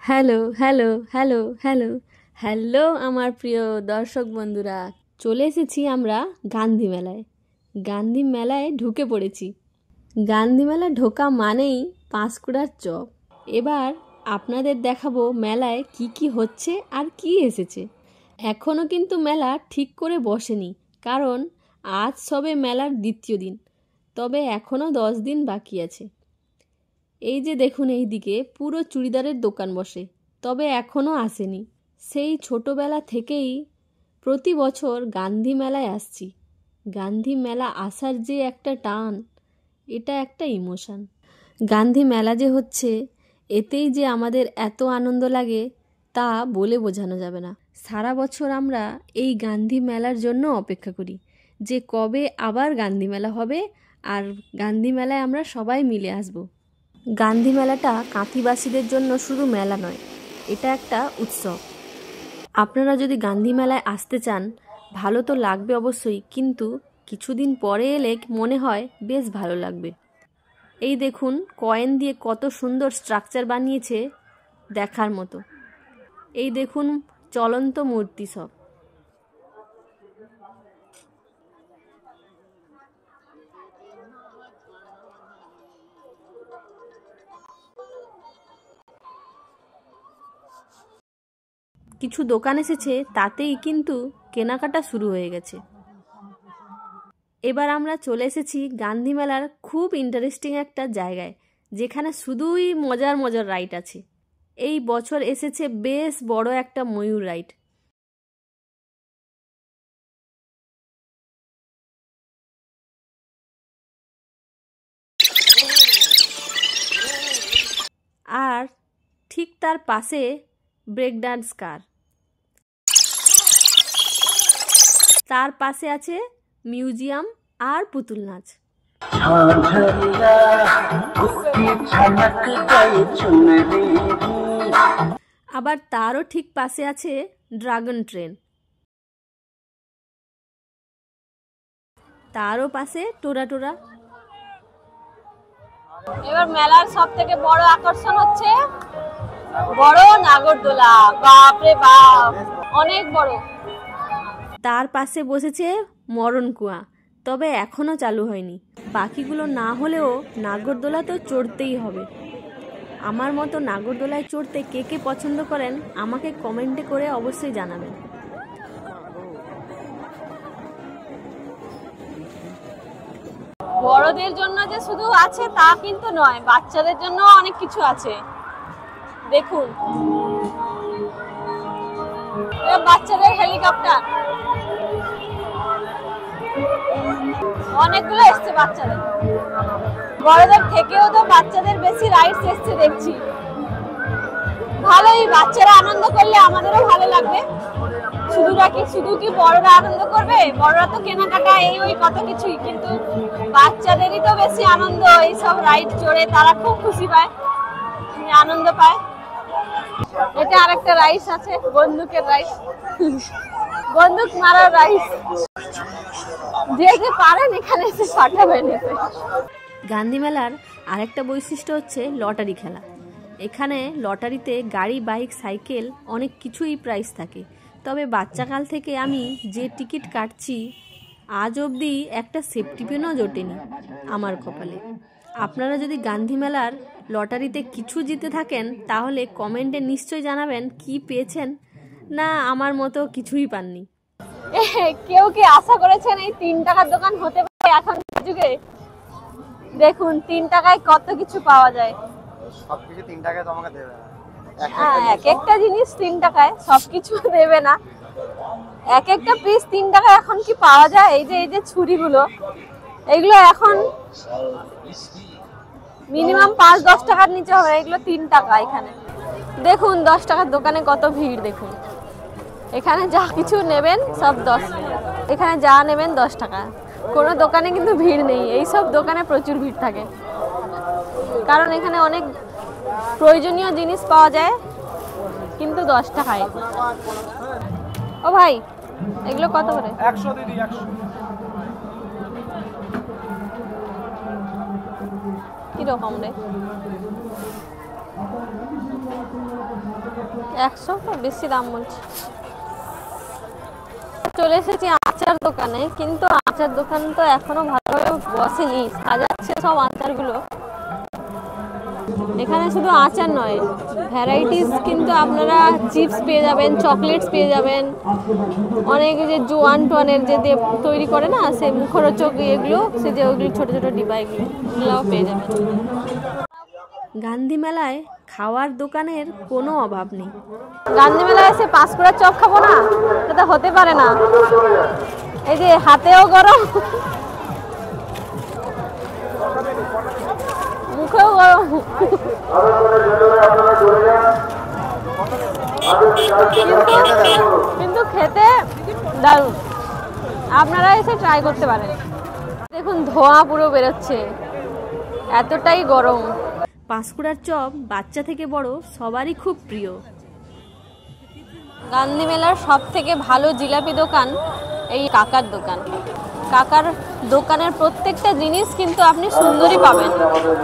Hello hello hello hello hello আমার প্রিয় দর্শক বন্ধুরা, চলে এসেছি আমরা গান্ধী মেলায়। গান্ধী মেলায় ঢুকে পড়েছি। গান্ধী মেলা ঢোকা মানেই পাঁশকুড়ার চপ। এবার আপনাদের দেখাবো মেলায় কি কি হচ্ছে আর কি এসেছে। এখনও কিন্তু মেলা ঠিক করে বসেনি, কারণ আজ সবে মেলার দ্বিতীয় দিন, তবে এখনও 10 দিন বাকি আছে। এই যে দেখুন, এই দিকে পুরো চুড়িদারের দোকান বসে, তবে এখনও আসেনি। সেই ছোটোবেলা থেকেই প্রতি বছর গান্ধী মেলায় আসছি। গান্ধী মেলা আসার যে একটা টান, এটা একটা ইমোশান। গান্ধী মেলা যে হচ্ছে, এতেই যে আমাদের এত আনন্দ লাগে তা বলে বোঝানো যাবে না। সারা বছর আমরা এই গান্ধী মেলার জন্য অপেক্ষা করি যে কবে আবার গান্ধী মেলা হবে আর গান্ধী মেলায় আমরা সবাই মিলে আসব। গান্ধী মেলাটা কাঁথিবাসীদের জন্য শুধু মেলা নয়, এটা একটা উৎসব। আপনারা যদি গান্ধী মেলায় আসতে চান, ভালো তো লাগবে অবশ্যই, কিন্তু কিছুদিন পরে এলে মনে হয় বেশ ভালো লাগবে। এই দেখুন, কয়েন দিয়ে কত সুন্দর স্ট্রাকচার বানিয়েছে, দেখার মতো। এই দেখুন, চলন্ত মূর্তি সব। কিছু দোকান এসেছে, তাতেই কিন্তু কেনাকাটা শুরু হয়ে গেছে। এবার আমরা চলে এসেছি গান্ধী মেলার খুব ইন্টারেস্টিং একটা জায়গায়, যেখানে শুধুই মজার মজার রাইড আছে। এই বছর এসেছে বেশ বড় একটা ময়ূর রাইড। আর ঠিক তার পাশে ব্রেক ডান্স কার। তার পাশে আছে মিউজিয়াম আর পুতুল নাচ। আবার তারও ঠিক পাশে আছে ড্রাগন ট্রেন। তারও পাশে টোরা টোরা। এবার মেলার সব থেকে বড় আকর্ষণ হচ্ছে বড় নাগরদোলা। বাপরে বাপ, অনেক বড়। তার পাশে বসেছে মরণ কুয়া, তবে এখনো চালু হয়নি। বাকিগুলো না হলেও নাগরদোলা তো চড়তেই হবে। আমার মতো নাগরদোলায় চড়তে কে কে পছন্দ করেন আমাকে কমেন্টে করে অবশ্যই জানাবেন। বড়দের জন্য যে শুধু আছে তা কিন্তু নয়, বাচ্চাদের জন্য অনেক কিছু আছে। দেখুন, বাচ্চাদের হেলিকপ্টার অনেকগুলো এসছে বাচ্চাদের। বড়দের থেকেও তো বাচ্চাদের বেশি রাইডস এসছে দেখছি। ভালোই, বাচ্চারা আনন্দ করলে আমাদেরও ভালো লাগবে। শুধু কি বড়রা আনন্দ করবে? বড়রা তো কেনাকাটা এই ওই কত কিছুই, কিন্তু বাচ্চাদেরই তো বেশি আনন্দ। এইসব রাইড চড়ে তারা খুব খুশি পায়, আনন্দ পায়। এটা আরেকটা রাইস আছে, বন্দুকের রাইস, বন্দুক মারার রাইস। যে যে পারেন এখানে এসে পাঠাবেন। গান্ধী মেলার আরেকটা বৈশিষ্ট্য হচ্ছে লটারি খেলা। এখানে লটারিতে গাড়ি, বাইক, সাইকেল অনেক কিছুই প্রাইস থাকে। তবে বাচ্চাকাল থেকে আমি যে টিকিট কাটছি, আজ অবধি একটা সেফটি পিনও জোটেনি আমার কপালে। আপনারা যদি গান্ধী মেলার লটারিতে কিছু জিতে থাকেন, তাহলে কমেন্টে নিশ্চয়ই জানাবেন কি পেয়েছেন, না আমার মতো কিছুই পাননি। কেউ কি আশা করেছেন এই 3 টাকার দোকান হতে পারে এখন যুগে? দেখুন 3 টাকায় কত কিছু পাওয়া যায়। সবকিছু 3 টাকায় তোমাকে দেবে না। এক একটা জিনিস 3 টাকায়, সবকিছু দেবে না। এক একটা পিস 3 টাকায় এখন কি পাওয়া যায়? এই যে ছুরিগুলো, এগুলো এখন মিনিমাম 5-10 টাকার নিচে হবে। এগুলো 3 টাকা। এখানে দেখুন 10 টাকার দোকানে কত ভিড় দেখুন। এখানে যা কিছু নেবেন সব 10, এখানে যা নেবেন 10 টাকা। কোনো দোকানে কিন্তু ভিড় নেই। এই সব দোকানে প্রচুর ভিড় থাকে, কারণ এখানে অনেক প্রয়োজনীয় জিনিস পাওয়া যায়, কিন্তু 10 টাকায়। ও ভাই, এগুলো কত করে? 100 দিদি, 100। কিরকম রে? 100 তো বেশি দাম বলছে। চলে এসেছি আচার দোকানে, কিন্তু আচার দোকান তো এখনো ভালোভাবে বসেনি, সাজাচ্ছে সব আচারগুলো। এখানে শুধু আচার নয়, ভ্যারাইটিস কিন্তু আপনারা চিপস পেয়ে যাবেন, চকলেটস পেয়ে যাবেন, অনেক যে জোয়ান টোয়ানের যে দিয়ে তৈরি করে না, সে মুখরোচক এগুলো, সে যে ওগুলো ছোটো ছোটো ডিব্বা এগুলোও পেয়ে যাবেন। গান্ধী মেলায় খাওয়ার দোকানের কোনো অভাব নেই। গান্ধী মেলায় এসে পাঁশকুড়ার চপ খাবো না, এটা হতে পারে না। এই যে হাতেও গরম, মুখেও গরম, কিন্তু খেতে দারুণ। আপনারা এসে ট্রাই করতে পারেন। দেখুন ধোঁয়া পুরো বেরোচ্ছে, এতটাই গরম। পাঁশকুড়ার চপ বাচ্চা থেকে বড় সবারই খুব প্রিয়। গান্ধী মেলার সব থেকে ভালো জিলাপি দোকান এই কাকার দোকান। কাকার দোকানের প্রত্যেকটা জিনিস কিন্তু আপনি সুন্দরই পাবেন,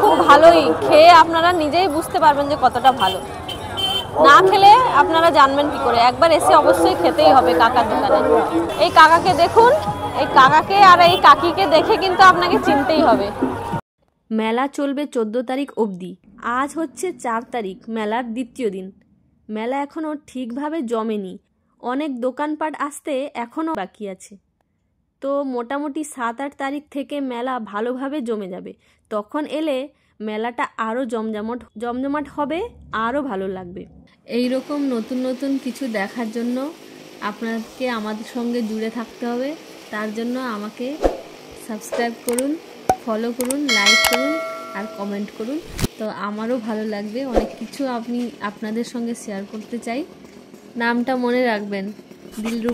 খুব ভালোই। খেয়ে আপনারা নিজেই বুঝতে পারবেন যে কতটা ভালো। না খেলে আপনারা জানবেন কি করে? একবার এসে অবশ্যই খেতেই হবে কাকার দোকানে। এই কাকাকে দেখুন, এই কাকাকে আর এই কাকিকে দেখে কিন্তু আপনাকে চিনতেই হবে। মেলা চলবে 14 তারিখ অবধি। আজ হচ্ছে 4 তারিখ, মেলার দ্বিতীয় দিন। মেলা এখনও ঠিকভাবে জমেনি, অনেক দোকানপাট আসতে এখনও বাকি আছে। তো মোটামুটি 7-8 তারিখ থেকে মেলা ভালোভাবে জমে যাবে। তখন এলে মেলাটা আরও জমজমাট হবে, আরও ভালো লাগবে। এই রকম নতুন নতুন কিছু দেখার জন্য আপনাকে আমাদের সঙ্গে জুড়ে থাকতে হবে। তার জন্য আমাকে সাবস্ক্রাইব করুন, ফলো করুন, লাইক করুন আর কমেন্ট করুন। তো আমারও ভালো লাগবে, অনেক কিছু আমি আপনাদের সঙ্গে শেয়ার করতে চাই। নামটা মনে রাখবেন, দিলরুবা।